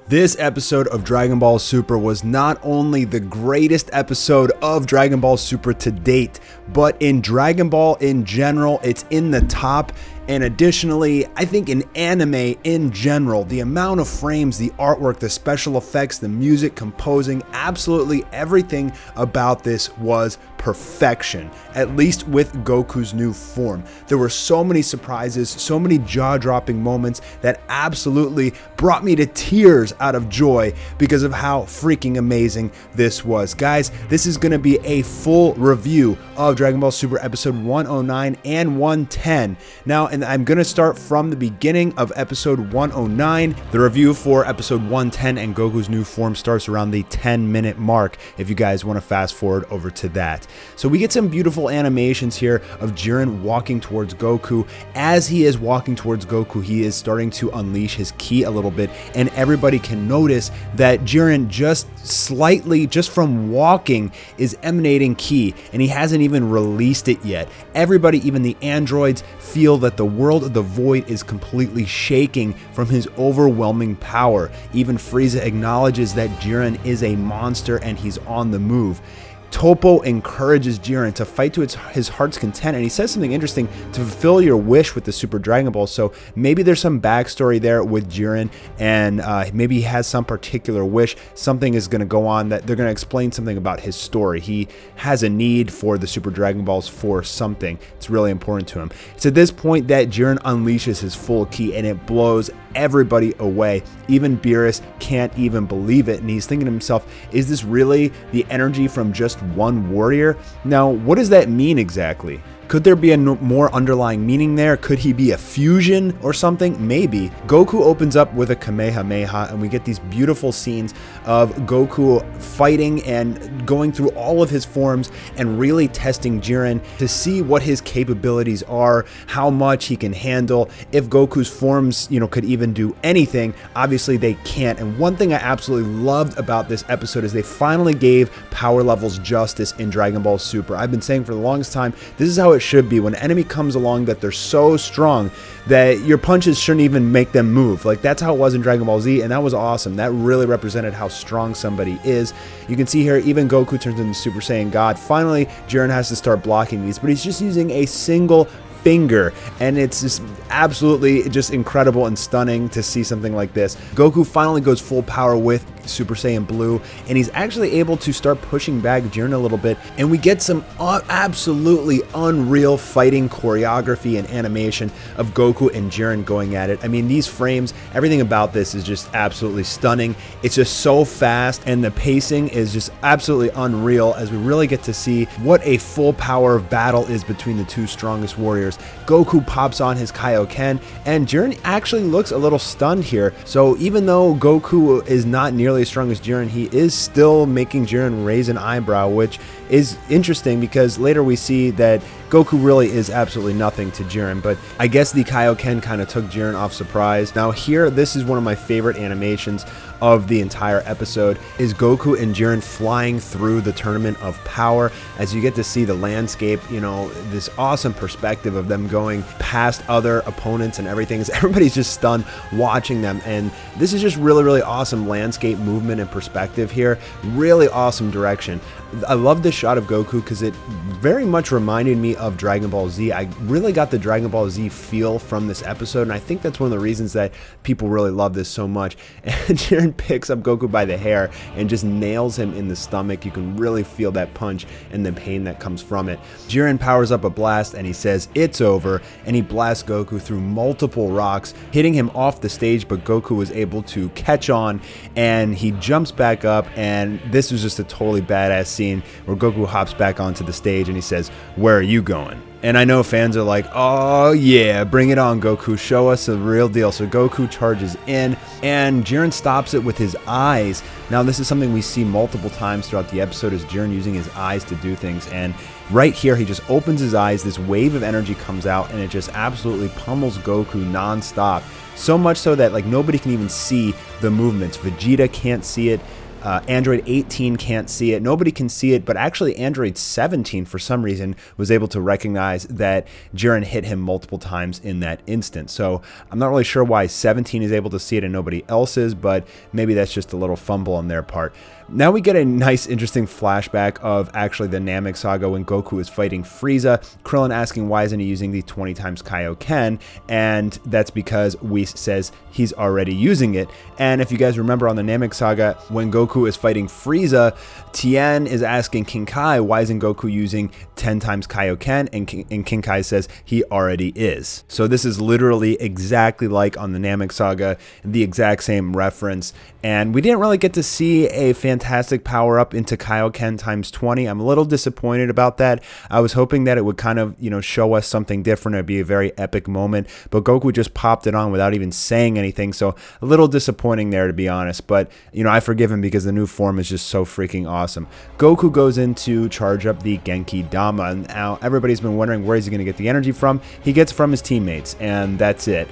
This episode of Dragon Ball Super was not only the greatest episode of Dragon Ball Super to date, but in Dragon Ball in general, it's in the top. And additionally, I think in anime in general, the amount of frames, the artwork, the special effects, the music, composing, absolutely everything about this was perfection, at least with Goku's new form. There were so many surprises, so many jaw-dropping moments that absolutely brought me to tears out of joy because of how freaking amazing this was. Guys, this is going to be a full review of Dragon Ball Super episode 109 and 110. Now, and I'm going to start from the beginning of episode 109. The review for episode 110 and Goku's new form starts around the 10-minute mark if you guys want to fast forward over to that. So we get some beautiful animations here of Jiren walking towards Goku. As he is walking towards Goku, he is starting to unleash his ki a little bit, and everybody can notice that Jiren just slightly, just from walking, is emanating ki, and he hasn't even released it yet. Everybody, even the androids, feel that the world of the void is completely shaking from his overwhelming power. Even Frieza acknowledges that Jiren is a monster and he's on the move. Toppo encourages Jiren to fight to his heart's content, and he says something interesting: to fulfill your wish with the Super Dragon Ball. So maybe there's some backstory there with Jiren, and maybe he has some particular wish. Something is going to go on that they're going to explain something about his story. He has a need for the Super Dragon Balls for something. It's really important to him. It's at this point that Jiren unleashes his full ki, and it blows everybody away. Even Beerus can't even believe it, and he's thinking to himself, is this really the energy from just one warrior? Now, what does that mean exactly? Could there be a more underlying meaning there? Could he be a fusion or something? Maybe. Goku opens up with a Kamehameha, and we get these beautiful scenes of Goku fighting and going through all of his forms and really testing Jiren to see what his capabilities are, how much he can handle, if Goku's forms, could even do anything. Obviously, they can't. And one thing I absolutely loved about this episode is they finally gave power levels justice in Dragon Ball Super. I've been saying for the longest time, this is how it should be. When an enemy comes along that they're so strong that your punches shouldn't even make them move. Like, that's how it was in Dragon Ball Z, and that was awesome. That really represented how strong somebody is. You can see here, even Goku turns into Super Saiyan God. Finally, Jiren has to start blocking these, but he's just using a single finger, and it's just absolutely just incredible and stunning to see something like this. Goku finally goes full power with Super Saiyan Blue, and he's actually able to start pushing back Jiren a little bit, and we get some absolutely unreal fighting choreography and animation of Goku and Jiren going at it. I mean, these frames, everything about this is just absolutely stunning. It's just so fast, and the pacing is just absolutely unreal as we really get to see what a full power of battle is between the two strongest warriors. Goku pops on his Kaioken, and Jiren actually looks a little stunned here. So even though Goku is not nearly as strong as Jiren, he is still making Jiren raise an eyebrow, which is interesting because later we see that Goku really is absolutely nothing to Jiren, but I guess the Kaioken kind of took Jiren off surprise. Now here, this is one of my favorite animations of the entire episode, is Goku and Jiren flying through the Tournament of Power as you get to see the landscape, this awesome perspective of them going past other opponents and everything. Everybody's just stunned watching them, and this is just really, really awesome landscape movement and perspective here. Really awesome direction. I love this shot of Goku because it very much reminded me of Dragon Ball Z. I really got the Dragon Ball Z feel from this episode, and I think that's one of the reasons that people really love this so much. And Jiren picks up Goku by the hair and just nails him in the stomach. You can really feel that punch and the pain that comes from it. Jiren powers up a blast, and he says, "It's over," and he blasts Goku through multiple rocks, hitting him off the stage, but Goku was able to catch on, and he jumps back up, and this was just a totally badass scene where Goku hops back onto the stage and he says, "Where are you going?" And I know fans are like, oh yeah, bring it on, Goku, show us the real deal. So Goku charges in, and Jiren stops it with his eyes. Now this is something we see multiple times throughout the episode, is Jiren using his eyes to do things, and right here he just opens his eyes, this wave of energy comes out, and it just absolutely pummels Goku non-stop. So much so that nobody can even see the movements. Vegeta can't see it. Android 18 can't see it. Nobody can see it, but actually Android 17 for some reason was able to recognize that Jiren hit him multiple times in that instant. So I'm not really sure why 17 is able to see it and nobody else is, but maybe that's just a little fumble on their part. Now we get a nice, interesting flashback of actually the Namek saga when Goku is fighting Frieza. Krillin asking why isn't he using the 20 times Kaioken, and that's because Whis says he's already using it. And if you guys remember on the Namek saga, when Goku is fighting Frieza, Tien is asking King Kai why isn't Goku using 10 times Kaioken, and King Kai says he already is. So this is literally exactly like on the Namek saga, the exact same reference. And we didn't really get to see a fantastic power up into Kaioken times 20. I'm a little disappointed about that. I was hoping that it would kind of, show us something different. It'd be a very epic moment, but Goku just popped it on without even saying anything. So a little disappointing there, to be honest, but I forgive him because the new form is just so freaking awesome. Goku goes in to charge up the Genki Dama, and now everybody's been wondering where he's going to get the energy from. He gets from his teammates, and that's it.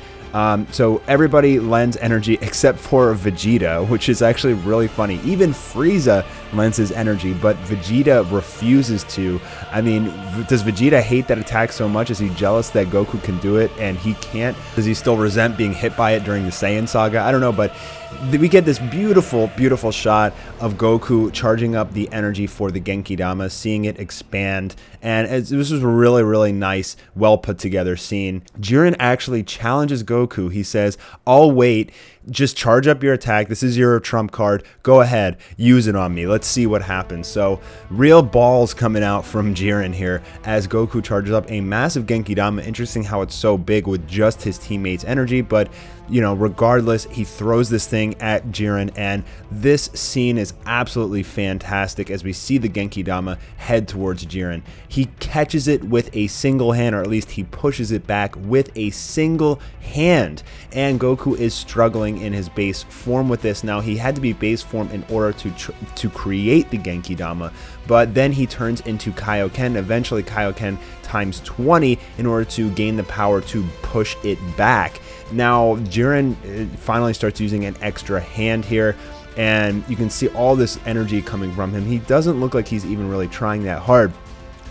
So everybody lends energy except for Vegeta, which is actually really funny. Even Frieza lends his energy, but Vegeta refuses to. I mean, does Vegeta hate that attack so much? Is he jealous that Goku can do it and he can't? Does he still resent being hit by it during the Saiyan saga? I don't know, but we get this beautiful, beautiful shot of Goku charging up the energy for the Genki Dama, seeing it expand, and this was a really, really nice, well put together scene. Jiren actually challenges Goku. He says, "I'll wait. Just charge up your attack. This is your trump card. Go ahead, use it on me. Let's see what happens." So real balls coming out from Jiren here as Goku charges up a massive Genki Dama. Interesting how it's so big with just his teammates' energy, but regardless, he throws this thing at Jiren, and this scene is absolutely fantastic as we see the Genki Dama head towards Jiren. He catches it with a single hand, or at least he pushes it back with a single hand, and Goku is struggling in his base form with this. Now, he had to be base form in order to create the Genki Dama, but then he turns into Kaioken, eventually Kaioken times 20, in order to gain the power to push it back. Now, Jiren finally starts using an extra hand here, and you can see all this energy coming from him. He doesn't look like he's even really trying that hard,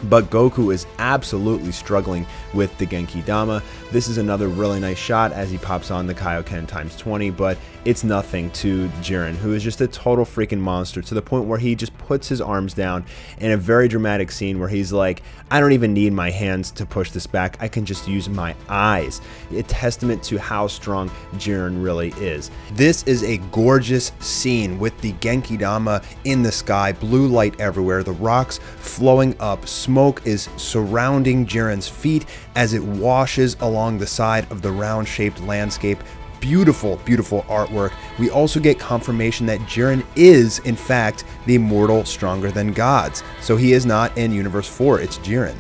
but Goku is absolutely struggling with the Genki Dama. This is another really nice shot as he pops on the Kaioken times 20, but it's nothing to Jiren, who is just a total freaking monster, to the point where he just puts his arms down in a very dramatic scene where he's like, I don't even need my hands to push this back. I can just use my eyes. A testament to how strong Jiren really is. This is a gorgeous scene with the Genki Dama in the sky, blue light everywhere, the rocks flowing up, smoke is surrounding Jiren's feet as it washes along the side of the round-shaped landscape. Beautiful, beautiful artwork. We also get confirmation that Jiren is, in fact, the immortal stronger than gods. So he is not in Universe 4, it's Jiren.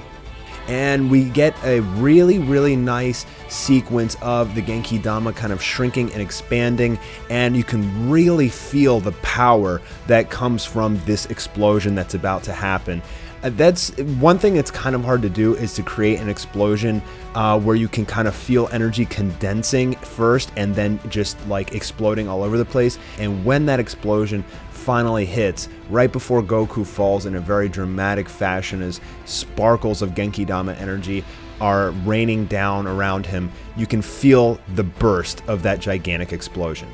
And we get a really, really nice sequence of the Genki Dama kind of shrinking and expanding, and you can really feel the power that comes from this explosion that's about to happen. That's one thing that's kind of hard to do, is to create an explosion where you can kind of feel energy condensing first and then just like exploding all over the place. And when that explosion finally hits, right before Goku falls in a very dramatic fashion as sparkles of Genki Dama energy are raining down around him, you can feel the burst of that gigantic explosion.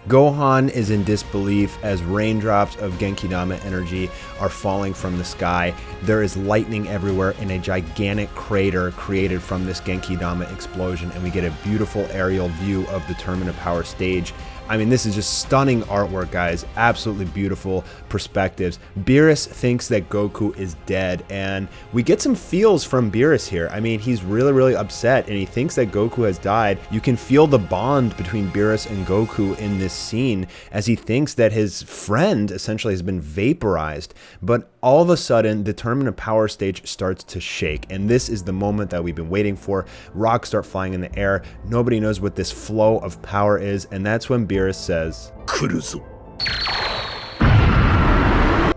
Gohan is in disbelief as raindrops of Genki Dama energy are falling from the sky. There is lightning everywhere in a gigantic crater created from this Genki Dama explosion, and we get a beautiful aerial view of the Tournament of Power stage. I mean, this is just stunning artwork, guys. Absolutely beautiful perspectives. Beerus thinks that Goku is dead, and we get some feels from Beerus here. I mean, he's really, really upset, and he thinks that Goku has died. You can feel the bond between Beerus and Goku in this scene, as he thinks that his friend essentially has been vaporized. But all of a sudden, the Tournament of Power stage starts to shake, and this is the moment that we've been waiting for. Rocks start flying in the air. Nobody knows what this flow of power is, and that's when Beerus says, "Kuruzo."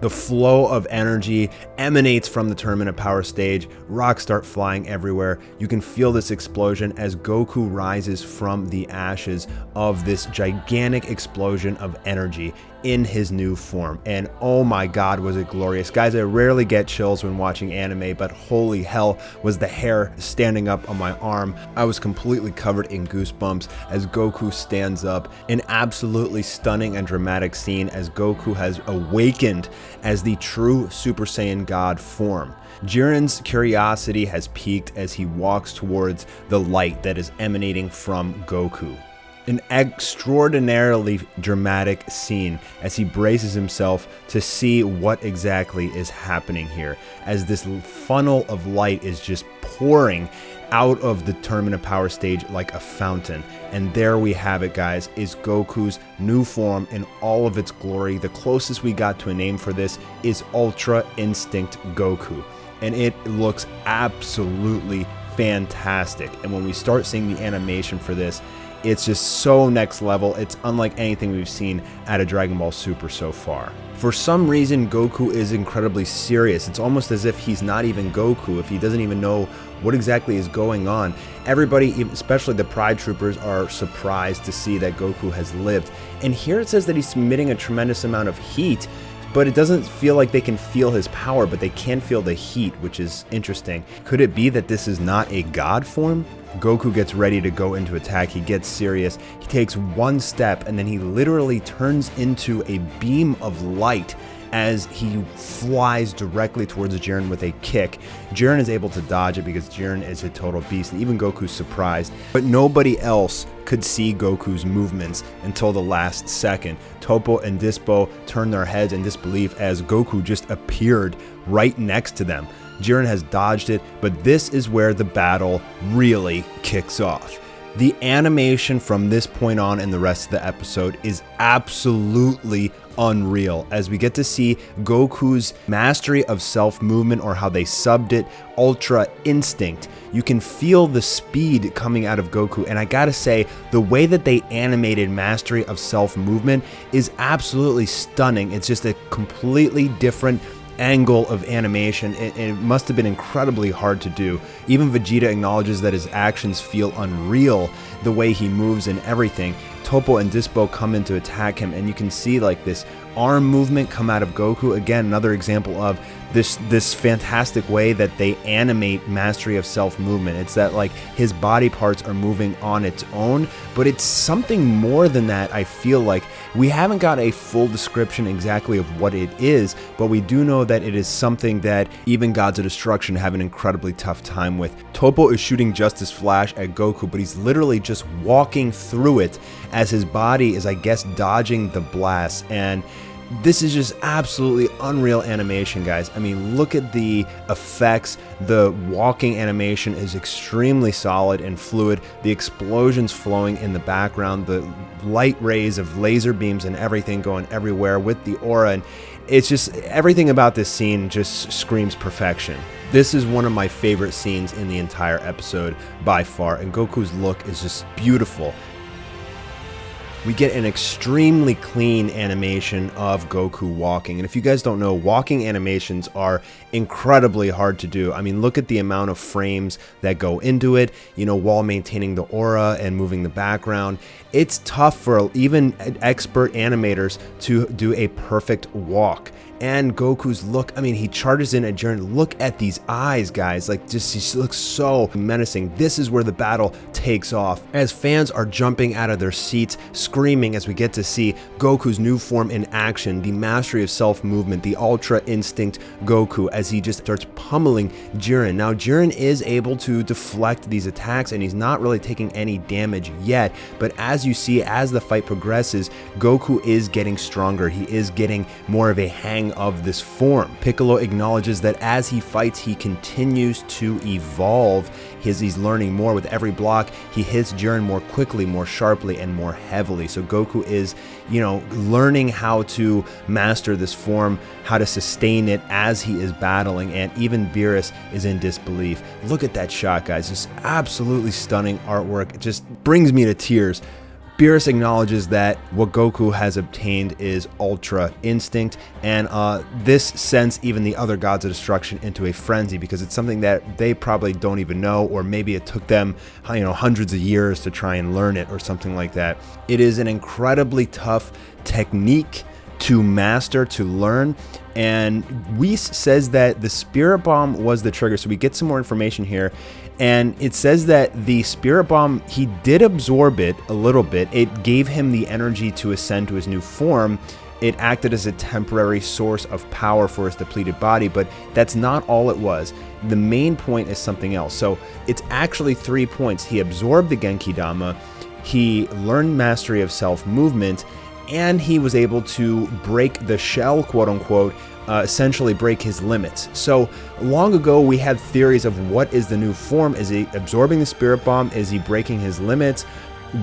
The flow of energy emanates from the Tournament of Power stage. Rocks start flying everywhere. You can feel this explosion as Goku rises from the ashes of this gigantic explosion of energy in his new form. And oh my god, was it glorious. Guys, I rarely get chills when watching anime, but holy hell was the hair standing up on my arm. I was completely covered in goosebumps as Goku stands up. An absolutely stunning and dramatic scene as Goku has awakened as the true Super Saiyan God form. Jiren's curiosity has peaked as he walks towards the light that is emanating from Goku. An extraordinarily dramatic scene as he braces himself to see what exactly is happening here, as this funnel of light is just pouring out of the Tournament of Power stage like a fountain. And there we have it, guys, is Goku's new form in all of its glory. The closest we got to a name for this is Ultra Instinct Goku, and it looks absolutely fantastic. And when we start seeing the animation for this, it's just so next level. It's unlike anything we've seen out of Dragon Ball Super so far. For some reason, Goku is incredibly serious. It's almost as if he's not even Goku, if he doesn't even know what exactly is going on. Everybody, especially the Pride Troopers, are surprised to see that Goku has lived. And here it says that he's emitting a tremendous amount of heat, but it doesn't feel like they can feel his power, but they can feel the heat, which is interesting. Could it be that this is not a god form? Goku gets ready to go into attack. He gets serious. He takes one step and then he literally turns into a beam of light as he flies directly towards Jiren with a kick. Jiren is able to dodge it because Jiren is a total beast, and even Goku's surprised. But nobody else could see Goku's movements until the last second. Toppo and Dispo turned their heads in disbelief as Goku just appeared right next to them. Jiren has dodged it, but this is where the battle really kicks off. The animation from this point on in the rest of the episode is absolutely unreal, as we get to see Goku's mastery of self-movement, or how they subbed it, Ultra Instinct. You can feel the speed coming out of Goku, and I gotta say, the way that they animated mastery of self-movement is absolutely stunning. It's just a completely different angle of animation, and it must have been incredibly hard to do. Even Vegeta acknowledges that his actions feel unreal, the way he moves and everything. Toppo and Dispo come in to attack him, and you can see like this arm movement come out of Goku. Again, another example of this fantastic way that they animate mastery of self-movement. It's that like his body parts are moving on its own, but it's something more than that. I feel like we haven't got a full description exactly of what it is, but we do know that it is something that even Gods of Destruction have an incredibly tough time with. Toppo is shooting Justice Flash at Goku, but he's literally just walking through it as his body is, I guess, dodging the blast. And this is just absolutely unreal animation, guys. I mean, look at the effects. The walking animation is extremely solid and fluid. The explosions flowing in the background, the light rays of laser beams and everything going everywhere with the aura, and it's just everything about this scene just screams perfection. This is one of my favorite scenes in the entire episode by far, and Goku's look is just beautiful. We get an extremely clean animation of Goku walking. And if you guys don't know, walking animations are incredibly hard to do. I mean, look at the amount of frames that go into it, you know, while maintaining the aura and moving the background. It's tough for even expert animators to do a perfect walk. And Goku's look, I mean, he charges in at Jiren. Look at these eyes, guys. Like, just he looks so menacing. This is where the battle takes off, as fans are jumping out of their seats, screaming, as we get to see Goku's new form in action, the mastery of self-movement, the Ultra Instinct Goku, as he just starts pummeling Jiren. Now, Jiren is able to deflect these attacks, and he's not really taking any damage yet, but as you see, as the fight progresses, Goku is getting stronger. He is getting more of a hang of this form. Piccolo acknowledges that as he fights, he continues to evolve. He's learning more with every block. He hits Jiren more quickly, more sharply, and more heavily. So Goku is, you know, learning how to master this form, how to sustain it as he is battling, and even Beerus is in disbelief. Look at that shot, guys. Just absolutely stunning artwork. It just brings me to tears. Beerus acknowledges that what Goku has obtained is Ultra Instinct, and this sends even the other gods of destruction into a frenzy, because it's something that they probably don't even know, or maybe it took them, hundreds of years to try and learn it or something like that. It is an incredibly tough technique to master, to learn, and Whis says that the Spirit Bomb was the trigger. So we get some more information here, and it says that the Spirit Bomb, he did absorb it a little bit. It gave him the energy to ascend to his new form. It acted as a temporary source of power for his depleted body, but that's not all it was. The main point is something else. So it's actually 3 points. He absorbed the Genki Dama, he learned mastery of self-movement, and he was able to break the shell, quote unquote, essentially break his limits. So long ago we had theories of what is the new form. Is he absorbing the Spirit Bomb? Is he breaking his limits?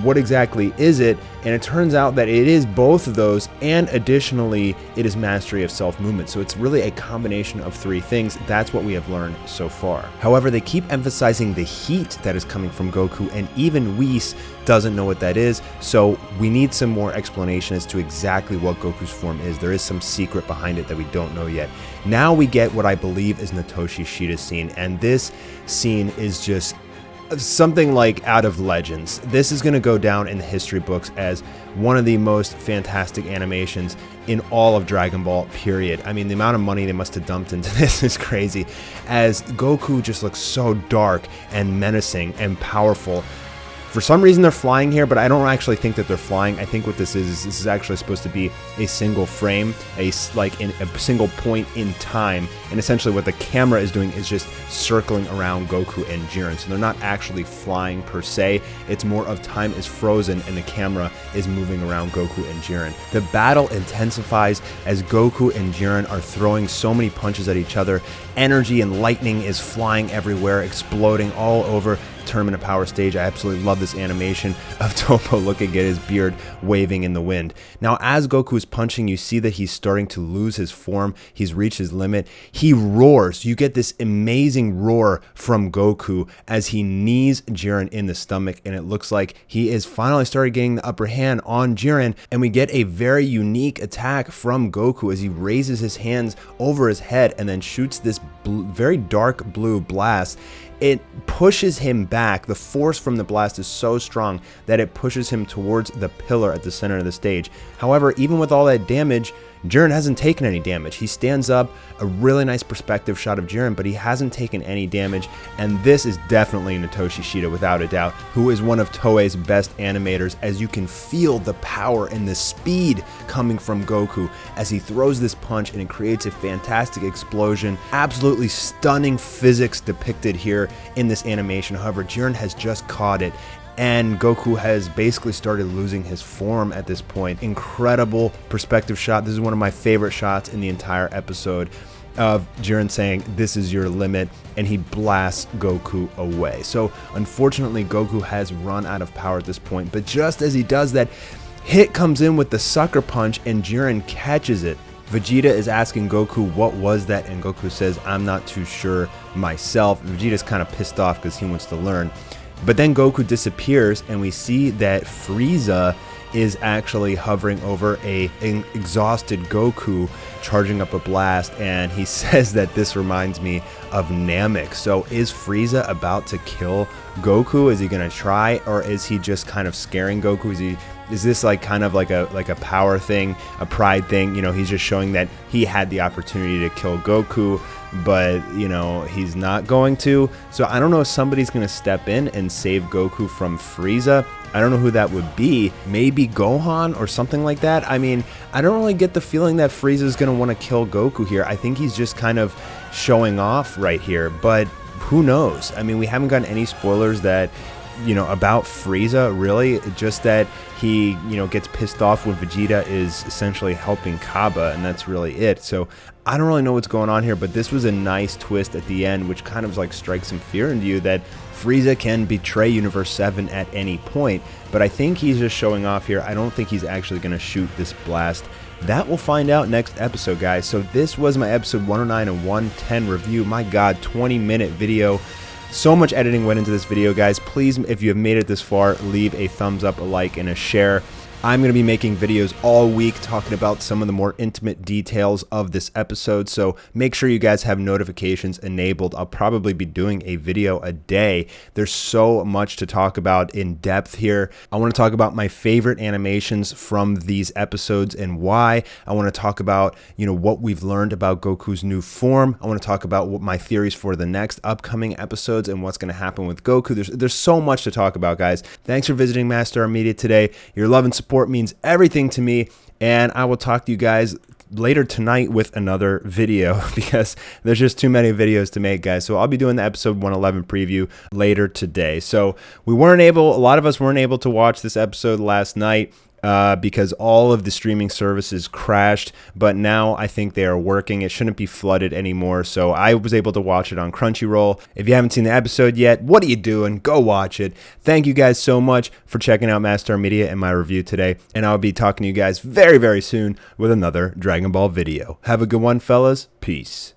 What exactly is it? And it turns out that it is both of those, and additionally it is mastery of self-movement. So it's really a combination of 3 things. That's what we have learned so far. However, they keep emphasizing the heat that is coming from Goku, and even Whis doesn't know what that is, so we need some more explanation as to exactly what Goku's form is. There is some secret behind it that we don't know yet. Now we get what I believe is Natoshi Shida's scene, and this scene is just something like out of Legends. This is going to go down in the history books as one of the most fantastic animations in all of Dragon Ball, period. I mean, the amount of money they must have dumped into this is crazy, as Goku just looks so dark and menacing and powerful. For some reason they're flying here, but I don't actually think that they're flying. I think what this is actually supposed to be a single frame, a single point in time, and essentially what the camera is doing is just circling around Goku and Jiren. So they're not actually flying per se. It's more of time is frozen and the camera is moving around Goku and Jiren. The battle intensifies as Goku and Jiren are throwing so many punches at each other. Energy and lightning is flying everywhere, exploding all over Tournament of Power stage. I absolutely love this animation of Topo looking at his beard waving in the wind. Now, as Goku is punching, you see that he's starting to lose his form. He's reached his limit. He roars. You get this amazing roar from Goku as he knees Jiren in the stomach, and it looks like he is finally started getting the upper hand on Jiren, and we get a very unique attack from Goku as he raises his hands over his head and then shoots this very dark blue blast. It pushes him back. The force from the blast is so strong that it pushes him towards the pillar at the center of the stage. However, even with all that damage, Jiren hasn't taken any damage. He stands up, a really nice perspective shot of Jiren, but he hasn't taken any damage, and this is definitely Natoshi Shida without a doubt, who is one of Toei's best animators, as you can feel the power and the speed coming from Goku as he throws this punch, and it creates a fantastic explosion. Absolutely stunning physics depicted here in this animation. However, Jiren has just caught it, and Goku has basically started losing his form at this point. Incredible perspective shot. This is one of my favorite shots in the entire episode of Jiren saying, "This is your limit," and he blasts Goku away. So unfortunately, Goku has run out of power at this point, but just as he does that, Hit comes in with the sucker punch and Jiren catches it. Vegeta is asking Goku what was that, and Goku says, "I'm not too sure myself." Vegeta's kind of pissed off because he wants to learn. But then Goku disappears, and we see that Frieza is actually hovering over an exhausted Goku, charging up a blast, and he says that this reminds me of Namek. So is Frieza about to kill Goku? Is he gonna try, or is he just kind of scaring Goku? Is this like kind of like a power thing, a pride thing? He's just showing that he had the opportunity to kill Goku, but he's not going to. So I don't know if somebody's gonna step in and save Goku from Frieza. I don't know who that would be. Maybe Gohan or something like that. I mean, I don't really get the feeling that Frieza's gonna want to kill Goku here. I think he's just kind of showing off right here, but who knows? I mean, we haven't gotten any spoilers that about Frieza, really. Just that he gets pissed off when Vegeta is essentially helping Kaba, and that's really it. So I don't really know what's going on here, but this was a nice twist at the end, which kind of like strikes some fear into you that Frieza can betray Universe 7 at any point. But I think he's just showing off here. I don't think he's actually going to shoot this blast. That we'll find out next episode, guys. So this was my episode 109 and 110 review. My God, 20-minute video. So much editing went into this video, guys. Please, if you have made it this far, leave a thumbs up, a like, and a share. I'm going to be making videos all week talking about some of the more intimate details of this episode, so make sure you guys have notifications enabled. I'll probably be doing a video a day. There's so much to talk about in depth here. I want to talk about my favorite animations from these episodes and why. I want to talk about, what we've learned about Goku's new form. I want to talk about what my theories for the next upcoming episodes and what's going to happen with Goku. There's so much to talk about, guys. Thanks for visiting Mastar Media today. Your love and support means everything to me, and I will talk to you guys later tonight with another video because there's just too many videos to make, guys. So I'll be doing the episode 111 preview later today. So a lot of us weren't able to watch this episode last night because all of the streaming services crashed, but now I think they are working. It shouldn't be flooded anymore, so I was able to watch it on Crunchyroll. If you haven't seen the episode yet, what are you doing? Go watch it. Thank you guys so much for checking out Mastar Media and my review today, and I'll be talking to you guys very, very soon with another Dragon Ball video. Have a good one, fellas. Peace.